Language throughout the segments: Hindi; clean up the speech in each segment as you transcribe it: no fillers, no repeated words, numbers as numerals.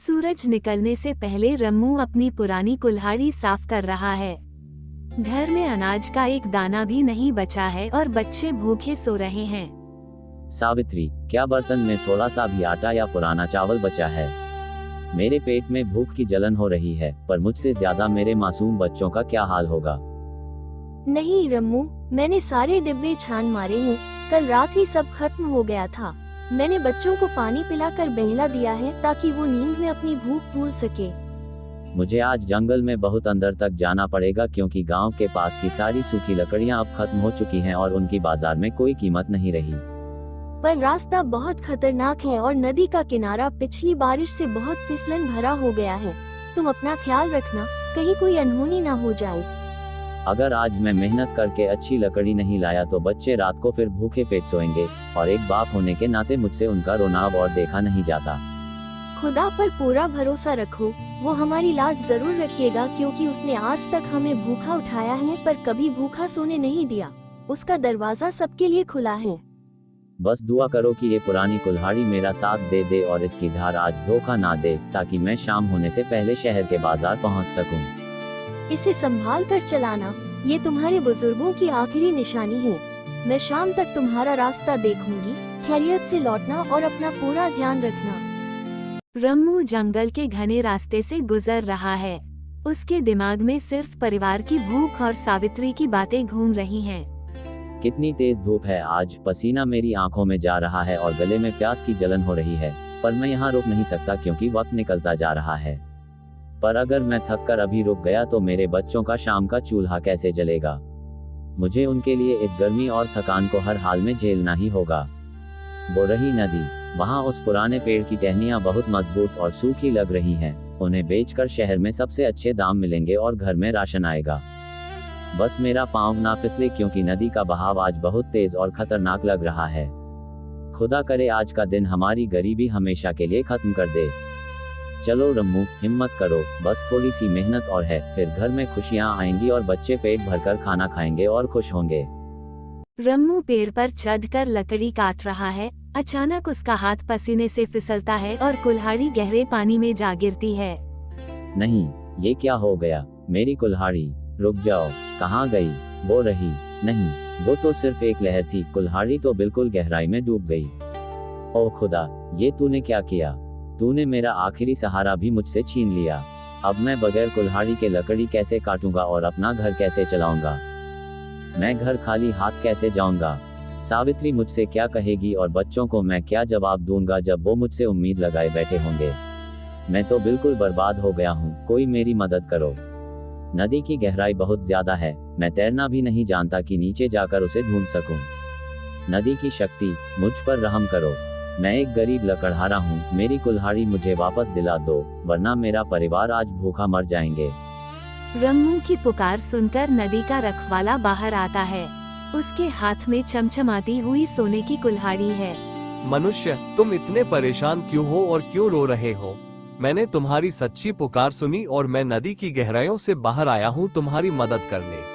सूरज निकलने से पहले रम्मू अपनी पुरानी कुल्हाड़ी साफ कर रहा है। घर में अनाज का एक दाना भी नहीं बचा है और बच्चे भूखे सो रहे हैं। सावित्री, क्या बर्तन में थोड़ा सा भी आटा या पुराना चावल बचा है? मेरे पेट में भूख की जलन हो रही है, पर मुझसे ज्यादा मेरे मासूम बच्चों का क्या हाल होगा। नहीं रम्मू, मैंने सारे डिब्बे छान मारे हैं। कल रात ही सब खत्म हो गया था। मैंने बच्चों को पानी पिलाकर बहला दिया है ताकि वो नींद में अपनी भूख भूल सके। मुझे आज जंगल में बहुत अंदर तक जाना पड़ेगा क्योंकि गांव के पास की सारी सूखी लकड़ियां अब खत्म हो चुकी हैं और उनकी बाजार में कोई कीमत नहीं रही। पर रास्ता बहुत खतरनाक है और नदी का किनारा पिछली बारिश से बहुत फिसलन भरा हो गया है। तुम अपना ख्याल रखना, कहीं कोई अनहोनी ना हो जाए। अगर आज मैं मेहनत करके अच्छी लकड़ी नहीं लाया तो बच्चे रात को फिर भूखे पेट सोएंगे और एक बाप होने के नाते मुझसे उनका रोना अब और देखा नहीं जाता। खुदा पर पूरा भरोसा रखो, वो हमारी लाज जरूर रखेगा क्योंकि उसने आज तक हमें भूखा उठाया है पर कभी भूखा सोने नहीं दिया। उसका दरवाजा सबके लिए खुला है। बस दुआ करो कि ये पुरानी कुल्हाड़ी मेरा साथ दे दे और इसकी धार आज धोखा ना दे, ताकि मैं शाम होने से पहले शहर के बाजार पहुंच सकूं। इसे संभाल कर चलाना, ये तुम्हारे बुजुर्गों की आखिरी निशानी है। मैं शाम तक तुम्हारा रास्ता देखूंगी। खैरियत से लौटना और अपना पूरा ध्यान रखना। रम्मू जंगल के घने रास्ते से गुजर रहा है। उसके दिमाग में सिर्फ परिवार की भूख और सावित्री की बातें घूम रही हैं। कितनी तेज धूप है आज, पसीना मेरी आंखों में जा रहा है और गले में प्यास की जलन हो रही है, पर मैं यहाँ रुक नहीं सकता क्योंकि वक्त निकलता जा रहा है। पर अगर मैं थक कर अभी रुक गया तो मेरे बच्चों का शाम का चूल्हा कैसे जलेगा? मुझे उनके लिए इस गर्मी और थकान को हर हाल में झेलना ही होगा। वो रही नदी, वहाँ उस पुराने पेड़ की टहनियाँ बहुत मजबूत और सूखी लग रही हैं। उन्हें बेचकर शहर में सबसे अच्छे दाम मिलेंगे और घर में राशन आएगा। बस मेरा पाँव ना फिसले क्योंकि नदी का बहाव आज बहुत तेज और खतरनाक लग रहा है। खुदा करे आज का दिन हमारी गरीबी हमेशा के लिए खत्म कर दे। चलो रम्मू, हिम्मत करो, बस थोड़ी सी मेहनत और है, फिर घर में खुशियाँ आएंगी और बच्चे पेट भरकर खाना खाएंगे और खुश होंगे। रम्मू पेड़ पर चढ़कर लकड़ी काट रहा है। अचानक उसका हाथ पसीने से फिसलता है और कुल्हाड़ी गहरे पानी में जा गिरती है। नहीं, ये क्या हो गया? मेरी कुल्हाड़ी, रुक जाओ, कहाँ गई? वो रही नहीं, वो तो सिर्फ एक लहर थी। कुल्हाड़ी तो बिल्कुल गहराई में डूब गई। ओह खुदा, ये तूने क्या किया? तूने मेरा आखिरी सहारा भी मुझसे छीन लिया। अब मैं बगैर कुल्हाड़ी के लकड़ी कैसे काटूंगा और अपना घर कैसे चलाऊंगा? मैं घर खाली हाथ कैसे जाऊंगा? सावित्री मुझसे क्या कहेगी और बच्चों को मैं क्या जवाब दूंगा जब वो मुझसे उम्मीद लगाए बैठे होंगे? मैं तो बिल्कुल बर्बाद हो गया हूँ, कोई मेरी मदद करो। नदी की गहराई बहुत ज्यादा है, मैं तैरना भी नहीं जानता कि नीचे जाकर उसे ढूंढ सकूं। नदी की शक्ति, मुझ पर रहम करो। मैं एक गरीब लकड़हारा हूँ, मेरी कुल्हाड़ी मुझे वापस दिला दो, वरना मेरा परिवार आज भूखा मर जाएंगे। रम्मू की पुकार सुनकर नदी का रखवाला बाहर आता है। उसके हाथ में चमचमाती हुई सोने की कुल्हाड़ी है। मनुष्य, तुम इतने परेशान क्यों हो और क्यों रो रहे हो? मैंने तुम्हारी सच्ची पुकार सुनी और मैं नदी की गहराइयों से बाहर आया हूँ तुम्हारी मदद करने।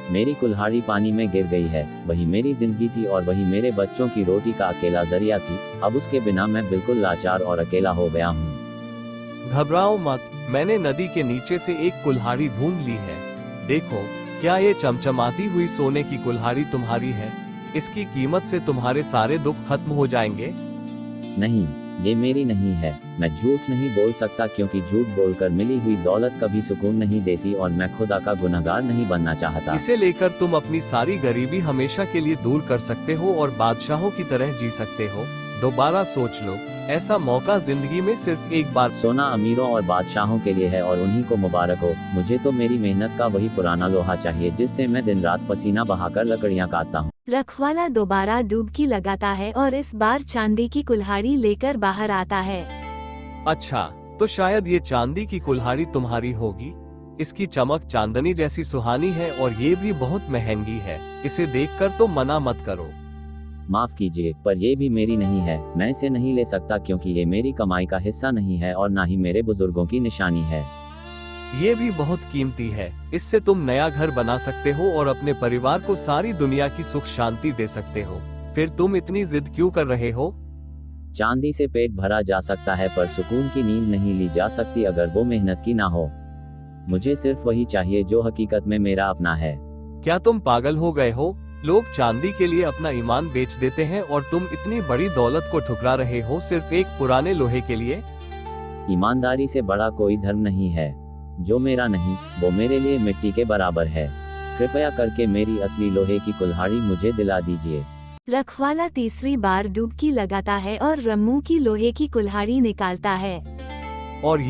मेरी कुल्हाड़ी पानी में गिर गई है, वही मेरी जिंदगी थी और वही मेरे बच्चों की रोटी का अकेला जरिया थी। अब उसके बिना मैं बिल्कुल लाचार और अकेला हो गया हूँ। घबराओ मत, मैंने नदी के नीचे से एक कुल्हाड़ी ढूंढ ली है। देखो, क्या ये चमचमाती हुई सोने की कुल्हाड़ी तुम्हारी है? इसकी कीमत से तुम्हारे सारे दुख खत्म हो जाएंगे। नहीं, ये मेरी नहीं है। मैं झूठ नहीं बोल सकता क्योंकि झूठ बोलकर मिली हुई दौलत कभी सुकून नहीं देती और मैं खुदा का गुनहगार नहीं बनना चाहता। इसे लेकर तुम अपनी सारी गरीबी हमेशा के लिए दूर कर सकते हो और बादशाहों की तरह जी सकते हो। दोबारा सोच लो, ऐसा मौका जिंदगी में सिर्फ एक बार। सोना अमीरों और बादशाहों के लिए है और उन्हीं को मुबारक हो। मुझे तो मेरी मेहनत का वही पुराना लोहा चाहिए जिससे मैं दिन रात पसीना बहाकर लकड़ियां काटता हूँ। रखवाला दोबारा डुबकी लगाता है और इस बार चांदी की कुल्हाड़ी लेकर बाहर आता है। अच्छा, तो शायद ये चांदी की कुल्हाड़ी तुम्हारी होगी। इसकी चमक चांदनी जैसी सुहानी है और ये भी बहुत महंगी है। इसे देखकर तो मना मत करो। माफ कीजिए, पर ये भी मेरी नहीं है। मैं इसे नहीं ले सकता क्योंकि ये मेरी कमाई का हिस्सा नहीं है और ना ही मेरे बुजुर्गों की निशानी है। ये भी बहुत कीमती है। इससे तुम नया घर बना सकते हो और अपने परिवार को सारी दुनिया की सुख शांति दे सकते हो। फिर तुम इतनी जिद क्यों कर रहे हो? चांदी से पेट भरा जा सकता है पर सुकून की नींद नहीं ली जा सकती अगर वो मेहनत की ना हो। मुझे सिर्फ वही चाहिए जो हकीकत में मेरा अपना है। क्या तुम पागल हो गए हो? लोग चांदी के लिए अपना ईमान बेच देते हैं और तुम इतनी बड़ी दौलत को ठुकरा रहे हो सिर्फ एक पुराने लोहे के लिए? ईमानदारी से बड़ा कोई धर्म नहीं है। जो मेरा नहीं वो मेरे लिए मिट्टी के बराबर है। कृपया करके मेरी असली लोहे की कुल्हाड़ी मुझे दिला दीजिए। रखवाला तीसरी बार डुबकी लगाता है और रम्मू की लोहे की कुल्हाड़ी निकालता है। और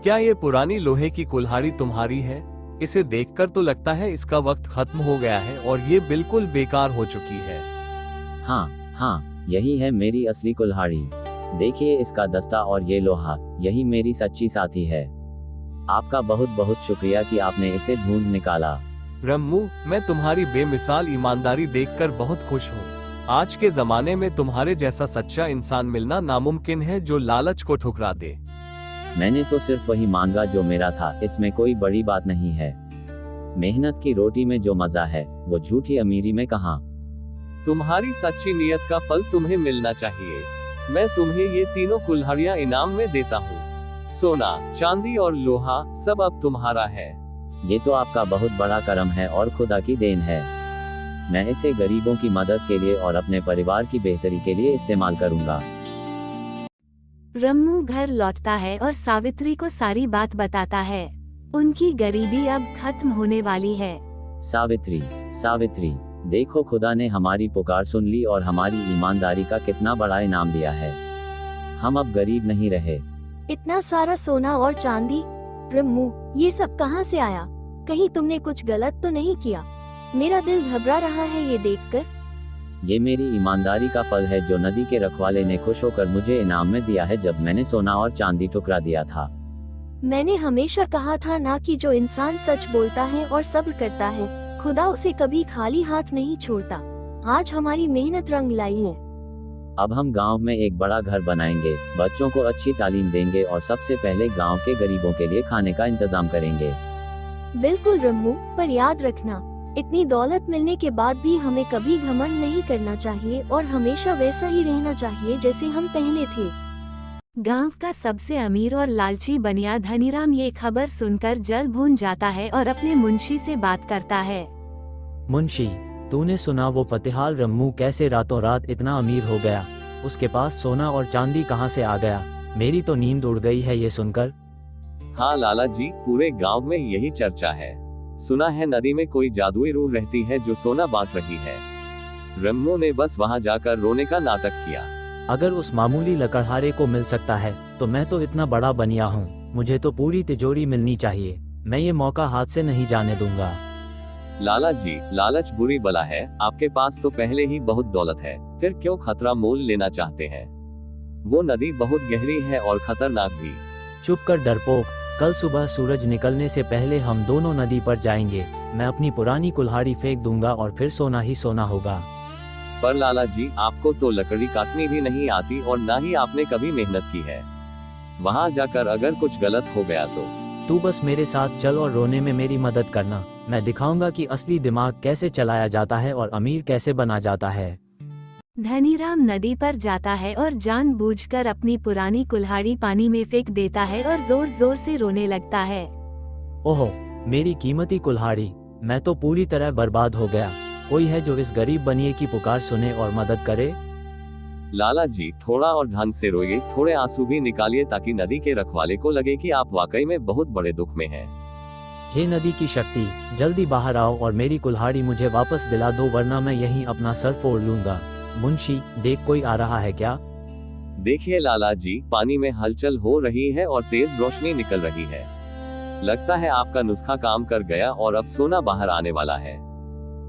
क्या ये पुरानी लोहे की कुल्हाड़ी तुम्हारी है? इसे देखकर तो लगता है इसका वक्त खत्म हो गया है और ये बिल्कुल बेकार हो चुकी है। हाँ, यही है मेरी असली कुल्हाड़ी। देखिए इसका दस्ता और ये लोहा, यही मेरी सच्ची साथी है। आपका बहुत बहुत शुक्रिया कि आपने इसे ढूंढ निकाला। रम्मू, मैं तुम्हारी बेमिसाल ईमानदारी देखकर बहुत खुश हूँ। आज के जमाने में तुम्हारे जैसा सच्चा इंसान मिलना नामुमकिन है जो लालच को ठुकरा दे। मैंने तो सिर्फ वही मांगा जो मेरा था, इसमें कोई बड़ी बात नहीं है। मेहनत की रोटी में जो मजा है वो झूठी अमीरी में कहाँ। तुम्हारी सच्ची नीयत का फल तुम्हें मिलना चाहिए। मैं तुम्हें ये तीनों कुल्हाड़ियाँ इनाम में देता हूँ। सोना, चांदी और लोहा सब अब तुम्हारा है। ये तो आपका बहुत बड़ा करम है और खुदा की देन है। मैं इसे गरीबों की मदद के लिए और अपने परिवार की बेहतरी के लिए इस्तेमाल करूंगा। रम्मू घर लौटता है और सावित्री को सारी बात बताता है। उनकी गरीबी अब खत्म होने वाली है। सावित्री, देखो खुदा ने हमारी पुकार सुन ली और हमारी ईमानदारी का कितना बड़ा इनाम दिया है। हम अब गरीब नहीं रहे। इतना सारा सोना और चांदी। रम्मू, ये सब कहाँ से आया? कहीं तुमने कुछ गलत तो नहीं किया? मेरा दिल घबरा रहा है ये देखकर। ये मेरी ईमानदारी का फल है जो नदी के रखवाले ने खुश होकर मुझे इनाम में दिया है जब मैंने सोना और चांदी ठुकरा दिया था। मैंने हमेशा कहा था ना कि जो इंसान सच बोलता है और सब्र करता है, खुदा उसे कभी खाली हाथ नहीं छोड़ता। आज हमारी मेहनत रंग लाई है। अब हम गांव में एक बड़ा घर बनाएंगे, बच्चों को अच्छी तालीम देंगे और सबसे पहले गांव के गरीबों के लिए खाने का इंतजाम करेंगे। बिल्कुल रम्मू, पर याद रखना, इतनी दौलत मिलने के बाद भी हमें कभी घमंड नहीं करना चाहिए और हमेशा वैसा ही रहना चाहिए जैसे हम पहले थे। गांव का सबसे अमीर और लालची बनिया धनीराम ये खबर सुनकर जल भून जाता है और अपने मुंशी से बात करता है। मुंशी, तूने सुना वो फतेहाल रम्मू कैसे रातों रात इतना अमीर हो गया? उसके पास सोना और चांदी कहाँ से आ गया? मेरी तो नींद उड़ गई है ये सुनकर। हाँ लाला जी, पूरे गांव में यही चर्चा है। सुना है नदी में कोई जादुई रूह रहती है जो सोना बांट रही है। रम्मू ने बस वहां जाकर रोने का नाटक किया। अगर उस मामूली लकड़हारे को मिल सकता है तो मैं तो इतना बड़ा बनिया हूँ, मुझे तो पूरी तिजोरी मिलनी चाहिए। मैं ये मौका हाथ से नहीं जाने दूंगा। लाला जी, लालच बुरी बला है। आपके पास तो पहले ही बहुत दौलत है, फिर क्यों खतरा मोल लेना चाहते हैं? वो नदी बहुत गहरी है और खतरनाक भी। चुप कर डरपोक, कल सुबह सूरज निकलने से पहले हम दोनों नदी पर जाएंगे। मैं अपनी पुरानी कुल्हाड़ी फेंक दूंगा और फिर सोना ही सोना होगा। पर लाला जी, आपको तो लकड़ी काटनी भी नहीं आती और ना ही आपने कभी मेहनत की है। वहां जाकर अगर कुछ गलत हो गया तो? तू बस मेरे साथ चल और रोने में मेरी मदद करना। मैं दिखाऊंगा कि असली दिमाग कैसे चलाया जाता है और अमीर कैसे बना जाता है। धनीराम नदी पर जाता है और जानबूझकर अपनी पुरानी कुल्हाड़ी पानी में फेंक देता है और जोर जोर से रोने लगता है। ओहो, मेरी कीमती कुल्हाड़ी, मैं तो पूरी तरह बर्बाद हो गया। कोई है जो इस गरीब बनिए की पुकार सुने और मदद करे? लाला जी, थोड़ा और ढंग से रोइए, थोड़े आंसू भी निकालिए ताकि नदी के रखवाले को लगे कि आप वाकई में बहुत बड़े दुख में हैं। हे नदी की शक्ति, जल्दी बाहर आओ और मेरी कुल्हाड़ी मुझे वापस दिला दो, वरना मैं यहीं अपना सर फोड़ लूंगा। मुंशी, देख कोई आ रहा है क्या? देखिए लाला जी, पानी में हलचल हो रही है और तेज रोशनी निकल रही है। लगता है आपका नुस्खा काम कर गया और अब सोना बाहर आने वाला है।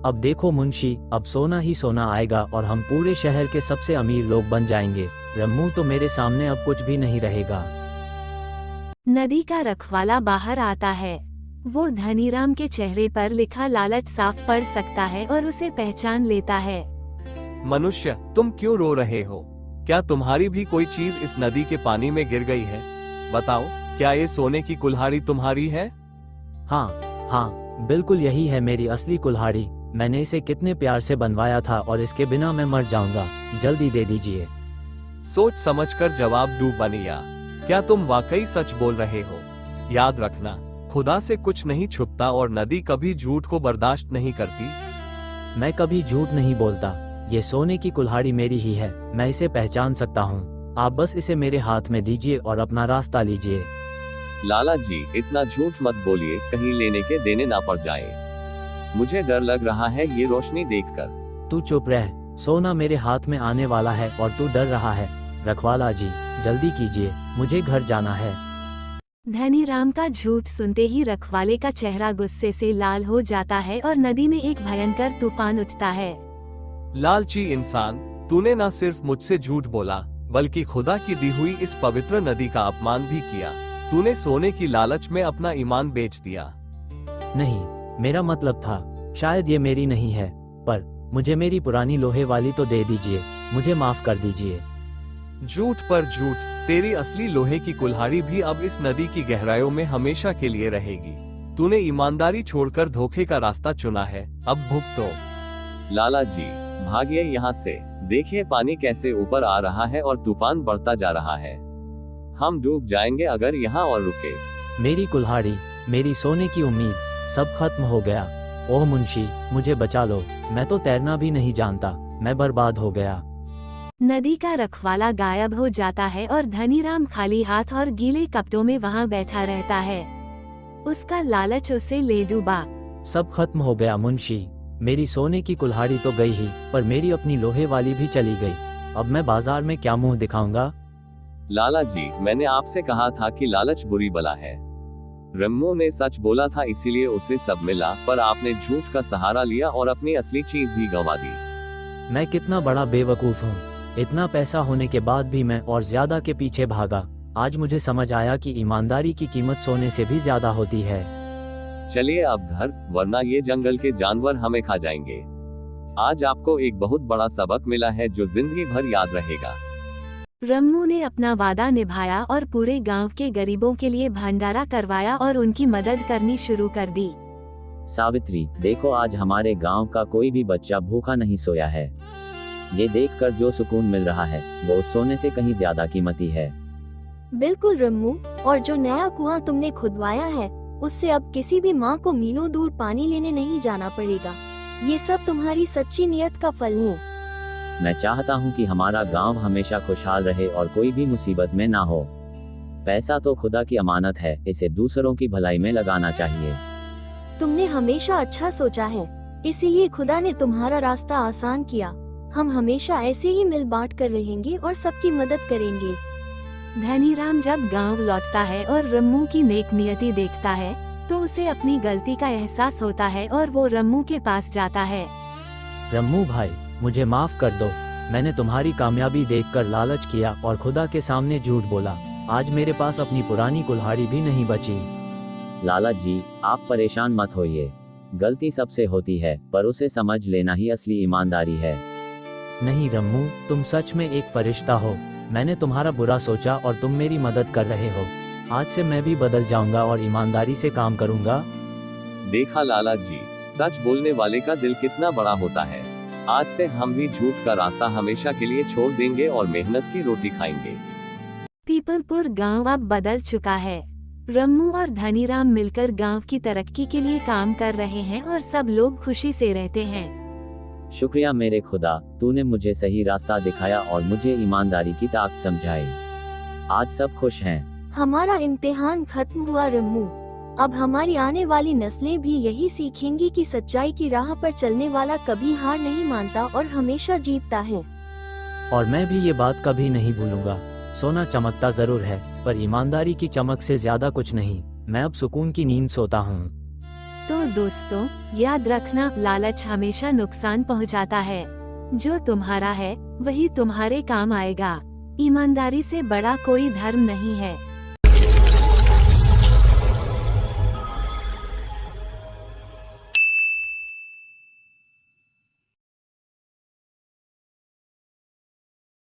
अब देखो मुंशी, अब सोना ही सोना आएगा और हम पूरे शहर के सबसे अमीर लोग बन जाएंगे। रम्मू तो मेरे सामने अब कुछ भी नहीं रहेगा। नदी का रखवाला बाहर आता है। वो धनीराम के चेहरे पर लिखा लालच साफ पढ़ सकता है और उसे पहचान लेता है। मनुष्य, तुम क्यों रो रहे हो? क्या तुम्हारी भी कोई चीज इस नदी के पानी में गिर गई है? बताओ, क्या ये सोने की कुल्हाड़ी तुम्हारी है? हाँ, बिल्कुल यही है मेरी असली कुल्हाड़ी। मैंने इसे कितने प्यार से बनवाया था और इसके बिना मैं मर जाऊंगा। जल्दी दे दीजिए। सोच समझकर जवाब दो बनिया, क्या तुम वाकई सच बोल रहे हो? याद रखना, खुदा से कुछ नहीं छुपता और नदी कभी झूठ को बर्दाश्त नहीं करती। मैं कभी झूठ नहीं बोलता। ये सोने की कुल्हाड़ी मेरी ही है, मैं इसे पहचान सकता हूँ। आप बस इसे मेरे हाथ में दीजिए और अपना रास्ता लीजिए। लाला जी, इतना झूठ मत बोलिए, कहीं लेने के देने ना पड़ जाए। मुझे डर लग रहा है ये रोशनी देखकर। तू चुप रह, सोना मेरे हाथ में आने वाला है और तू डर रहा है। रखवाला जी, जल्दी कीजिए, मुझे घर जाना है। धनीराम का झूठ सुनते ही रखवाले का चेहरा गुस्से से लाल हो जाता है और नदी में एक भयंकर तूफान उठता है। लालची इंसान, तूने न सिर्फ मुझसे झूठ बोला बल्कि खुदा की दी हुई इस पवित्र नदी का अपमान भी किया। तूने सोने की लालच में अपना ईमान बेच दिया। नहीं, मेरा मतलब था, शायद ये मेरी नहीं है, पर मुझे मेरी पुरानी लोहे वाली तो दे दीजिए, मुझे माफ कर दीजिए। झूठ पर झूठ, तेरी असली लोहे की कुल्हाड़ी भी अब इस नदी की गहराइयों में हमेशा के लिए रहेगी। तूने ईमानदारी छोड़कर धोखे का रास्ता चुना है, अब भुगतो। लाला जी, भागिए यहाँ से। देखिए पानी कैसे ऊपर आ रहा है और तूफान बढ़ता जा रहा है। हम डूब जाएंगे अगर यहाँ और रुके। मेरी कुल्हाड़ी, मेरी सोने की उम्मीद, सब खत्म हो गया। ओह मुंशी, मुझे बचा लो, मैं तो तैरना भी नहीं जानता, मैं बर्बाद हो गया। नदी का रखवाला गायब हो जाता है और धनीराम खाली हाथ और गीले कपड़ों में वहां बैठा रहता है। उसका लालच उसे ले डूबा। सब खत्म हो गया मुंशी, मेरी सोने की कुल्हाड़ी तो गई ही, पर मेरी अपनी लोहे वाली भी चली गई। अब मैं बाजार में क्या मुंह दिखाऊंगा? लाला जी, मैंने आपसे कहा था कि लालच बुरी बला है। रम्मू ने सच बोला था, इसीलिए उसे सब मिला, पर आपने झूठ का सहारा लिया और अपनी असली चीज भी गंवा दी। मैं कितना बड़ा बेवकूफ हूँ। इतना पैसा होने के बाद भी मैं और ज्यादा के पीछे भागा। आज मुझे समझ आया कि ईमानदारी की कीमत सोने से भी ज्यादा होती है। चलिए अब घर, वरना ये जंगल के जानवर हमें खा जाएंगे। आज आपको एक बहुत बड़ा सबक मिला है जो जिंदगी भर याद रहेगा। रम्मू ने अपना वादा निभाया और पूरे गांव के गरीबों के लिए भंडारा करवाया और उनकी मदद करनी शुरू कर दी। सावित्री, देखो आज हमारे गांव का कोई भी बच्चा भूखा नहीं सोया है। ये देखकर जो सुकून मिल रहा है वो सोने से कहीं ज्यादा कीमती है। बिल्कुल रम्मू, और जो नया कुआं तुमने खुदवाया है उससे अब किसी भी माँ को मीलों दूर पानी लेने नहीं जाना पड़ेगा। ये सब तुम्हारी सच्ची नियत का फल है। मैं चाहता हूँ कि हमारा गांव हमेशा खुशहाल रहे और कोई भी मुसीबत में ना हो। पैसा तो खुदा की अमानत है, इसे दूसरों की भलाई में लगाना चाहिए। तुमने हमेशा अच्छा सोचा है, इसीलिए खुदा ने तुम्हारा रास्ता आसान किया। हम हमेशा ऐसे ही मिल बांट कर रहेंगे और सबकी मदद करेंगे। धनीराम जब गांव लौटता है और रम्मू की नेक नियति देखता है तो उसे अपनी गलती का एहसास होता है और वो रम्मू के पास जाता है। रम्मू भाई, मुझे माफ कर दो। मैंने तुम्हारी कामयाबी देखकर लालच किया और खुदा के सामने झूठ बोला। आज मेरे पास अपनी पुरानी कुल्हाड़ी भी नहीं बची। लाला जी, आप परेशान मत होइए। गलती सबसे होती है, पर उसे समझ लेना ही असली ईमानदारी है। नहीं रम्मू, तुम सच में एक फरिश्ता हो। मैंने तुम्हारा बुरा सोचा और तुम मेरी मदद कर रहे हो। आज से मैं भी बदल जाऊंगा और ईमानदारी से काम करूंगा। देखा लाला जी, सच बोलने वाले का दिल कितना बड़ा होता है। आज से हम भी झूठ का रास्ता हमेशा के लिए छोड़ देंगे और मेहनत की रोटी खाएंगे। पीपलपुर गांव अब बदल चुका है। रम्मू और धनीराम मिलकर गांव की तरक्की के लिए काम कर रहे हैं और सब लोग खुशी से रहते हैं। शुक्रिया मेरे खुदा, तूने मुझे सही रास्ता दिखाया और मुझे ईमानदारी की ताकत समझाई। आज सब खुश हैं। हमारा इम्तिहान खत्म हुआ रम्मू। अब हमारी आने वाली नस्लें भी यही सीखेंगी कि सच्चाई की राह पर चलने वाला कभी हार नहीं मानता और हमेशा जीतता है। और मैं भी ये बात कभी नहीं भूलूंगा। सोना चमकता जरूर है, पर ईमानदारी की चमक से ज्यादा कुछ नहीं। मैं अब सुकून की नींद सोता हूँ। तो दोस्तों, याद रखना, लालच हमेशा नुकसान पहुंचाता है। जो तुम्हारा है वही तुम्हारे काम आएगा। ईमानदारी से बड़ा कोई धर्म नहीं है।